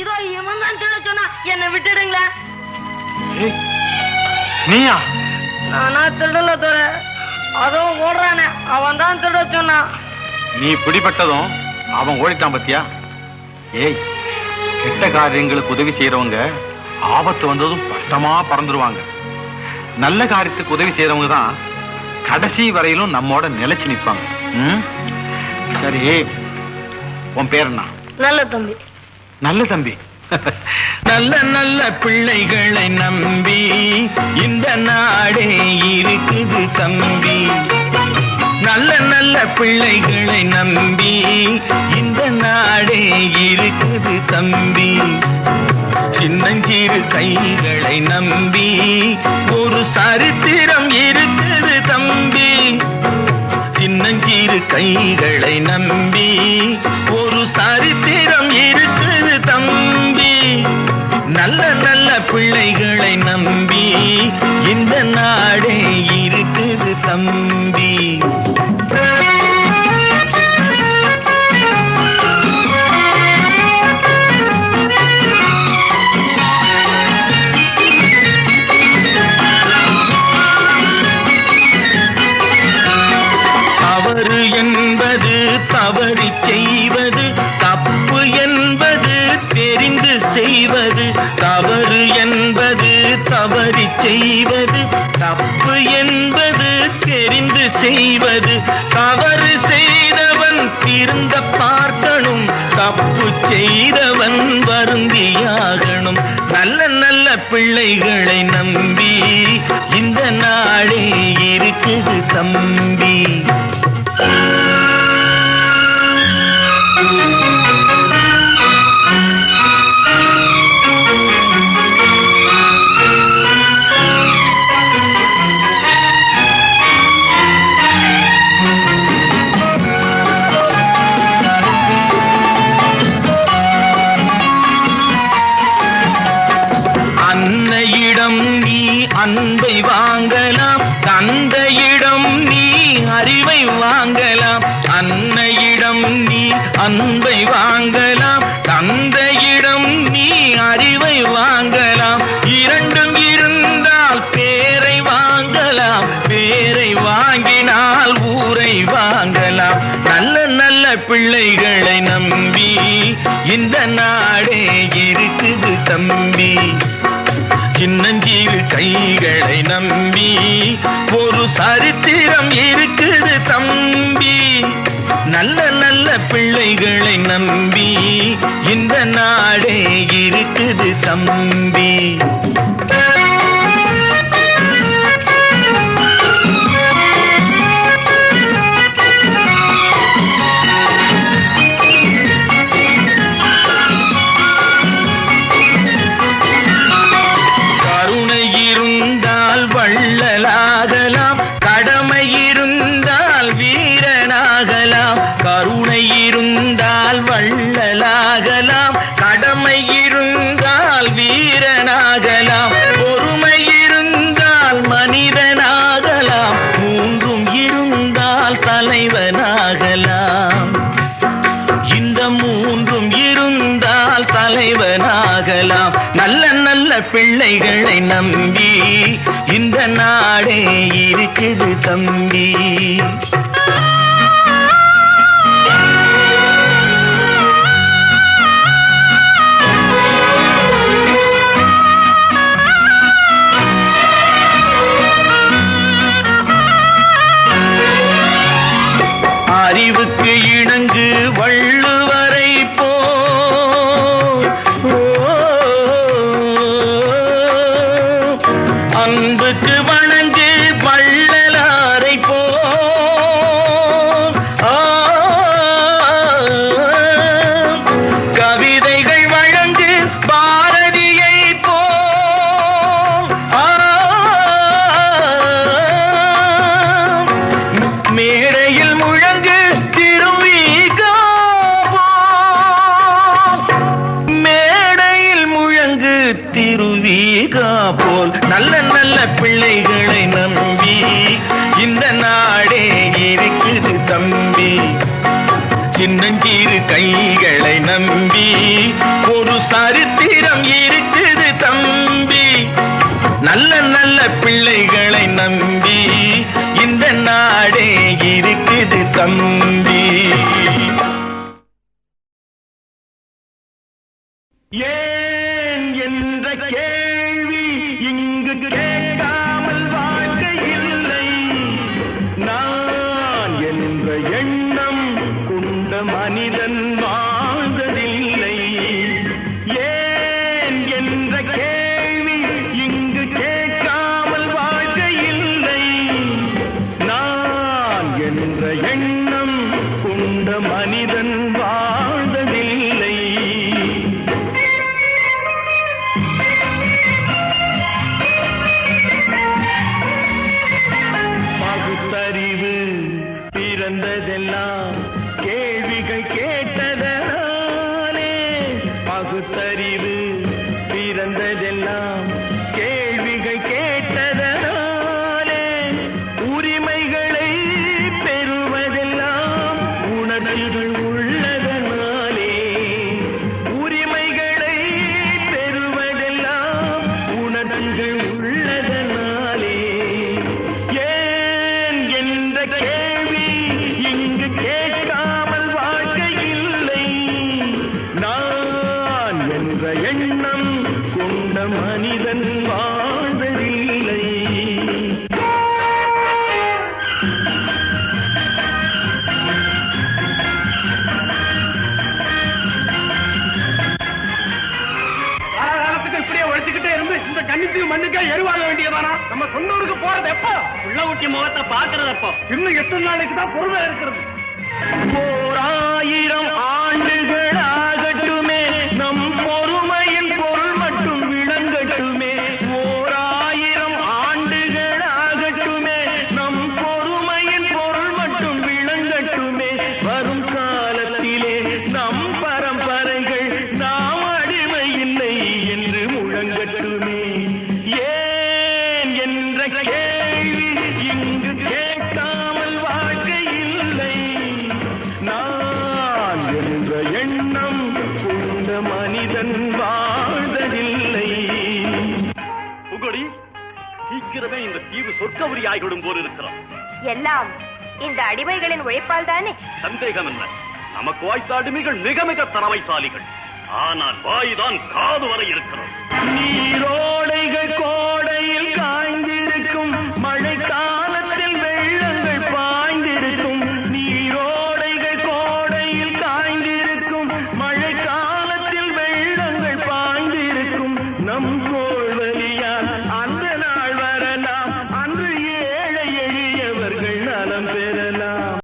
இதோ இவன் தான் திருட சொன்னா, என்ன விட்டுடுங்களா? நீயா? நானா திருடல தோற, அதுவும் ஓடுறானே அவன் தான் திருட சொன்னான். நீ பிடிபட்டதும் அவன் ஓடிட்டான் பத்தியா? ஏய், கெட்ட காரியங்களுக்கு உதவி செய்யறவங்க ஆபத்து வந்ததும் பட்டமா பறந்துருவாங்க. நல்ல காரியத்துக்கு உதவி செய்யறவங்க தான் கடைசி வரையிலும் நம்மோட நிலைச்சு நிற்பாங்க. சரி, உன் பேர் என்ன? நல்ல தம்பி. நல்ல தம்பி. நல்ல நல்ல பிள்ளைகளை நம்பி இந்த நாடே இருக்குது தம்பி. நல்ல நல்ல பிள்ளைகளை நம்பி இந்த நாடே இருக்குது தம்பி. சின்னஞ்சிறு கைகளை நம்பி ஒரு சரித்திரம் இருக்குது தம்பி. சின்னஞ்சிறு கைகளை நம்பி ஒரு சரித்திரம் இருக்குது தம்பி. நல்ல நல்ல பிள்ளைகளை நம்பி இந்த நாடே இருக்குது தம்பி. தவறு என்பது தவறி செய்வது, தப்பு என்பது தெரிந்து செய்வது. தவறு என்பது தவறி செய்வது, தப்பு என்பது தெரிந்து செய்வது. தவறு செய்தவன் திருந்த பார்க்கணும், தப்பு செய்தவன் வருந்தியாகணும். நல்ல நல்ல பிள்ளைகளை நம்பி இந்த நாடே இருக்குது தம்பி. அன்னையிடம் நீ அன்பை வாங்கலாம், தந்தையிடம் நீ அறிவை வாங்கலாம். அன்னையிடம் நீ அன்பை வாங்கலாம், தந்தையிடம் நீ அறிவை வாங்கலாம். இரண்டும் இருந்தால் பேரை வாங்கலாம், பேரை வாங்கினால் ஊரை வாங்கலாம். நல்ல நல்ல பிள்ளைகளை நம்பி இந்த நாடே இருக்குது தம்பி. சின்னஞ்சிறு கைகளை நம்பி ஒரு சரித்திரம் இருக்குது தம்பி. நல்ல நல்ல பிள்ளைகளை நம்பி இந்த நாடே இருக்குது தம்பி. வள்ளலாகலாம், கடமை இருந்தால் வீரனாகலாம். கருணை இருந்தால் வள்ளலாகலாம், கடமை இருந்தால் வீரனாகலாம். பொறுமை இருந்தால் மனிதனாகலாம், மூன்றும் இருந்தால் தலைவனாகலாம். இந்த மூன்றும் இருந்தால் தலைவனாகலாம். நல்ல நல்ல பிள்ளைகளை நம்பி இந்த நாடே இருக்குது தம்பி. அறிவுக்கு இணங்கு வள்ளுவரை போ, அன்புக்கு வணங்கு வள்ளலாரை போ. சின்னஞ்சிறு கைகளை நம்பி ஒரு சரித்திரம் இருக்குது தம்பி. நல்ல நல்ல பிள்ளைகளை நம்பி இந்த நாடே இருக்குது தம்பி. ஏன் என்ற கேள்வி இங்கு கேட்காமல் வாழ்க்கை இல்லை. நான் என்ற எண்ணம் கொண்ட மனிதன் வாழ்ந்ததில்லை. ஏன் என்ற கேள்வி இங்கு கேட்காமல் வாழ்க்கை இல்லை. நான் என்ற எண்ணம் கொண்ட மனிதன் வாழ்ந்ததில்லை. பகுத்தறிவு பிறந்ததெல்லாம் கேள்விகள் கேட்டதனாலே. பகுத்தறிவு பிறந்ததெல்லாம் கேள்விகள் கேட்டதனாலே. உரிமைகளை பெறுவதெல்லாம் உணர்ச்சிகள் உள்ளதனாலே. உரிமைகளை பெறுவதெல்லாம் உணர்ச்சிகள் உள்ளதனாலே. ஏன் என்ற கேள்வி இங்கு கேட்காமல் வாழ்க்கை இல்லை. நான் என்ற எண்ணம் கொண்ட மனிதன் வாழ்வதில்லை. காலகாலத்துக்கு இப்படியே உழைச்சுக்கிட்டே இருந்து இந்த கன்னித்தீவு மண்ணுக்கே எருவாக வேண்டியதானா? நம்ம சொன்னூருக்கு போறது எப்போ? உள்ள ஊட்டி முகத்தை பாக்குறது எப்போ? இன்னும் எத்தனை நாளைக்கு தான் பொறுமை இருக்கிறது? 1000 ஆண்டுகள் ஆகட்டுமே நம் பொறுமையின் பொருள் மட்டும் விளங்கட்டுமே. 1000 ஆண்டுகள் ஆகட்டுமே நம் பொறுமையின் பொருள் மட்டும் விளங்கட்டுமே. வரும் காலத்திலே நம் பரம்பரைகள் நாம் அடிமை இல்லை என்று முழங்கட்டுமே. ஏன் என்ற கேள்வி இங்கு கேட்காமல் வாழ்க்கை இல்லை. நான் என்ற எண்ணம் கொண்ட மனிதன் வாழ்வதில்லை. புகழி, சீக்கிரமே இந்த தீவு சொர்க்கவரி ஆகிவிடும் போல் இருக்கிறோம். எல்லாம் இந்த அடிமைகளின் உழைப்பால் தானே? சந்தேகம் என்ன? நமக்கு வாய்த்த அடிமைகள் மிக மிக திறமைசாலிகள். ஆனால் வாய்தான் காது வரை இருக்கிறோம். நீரோடை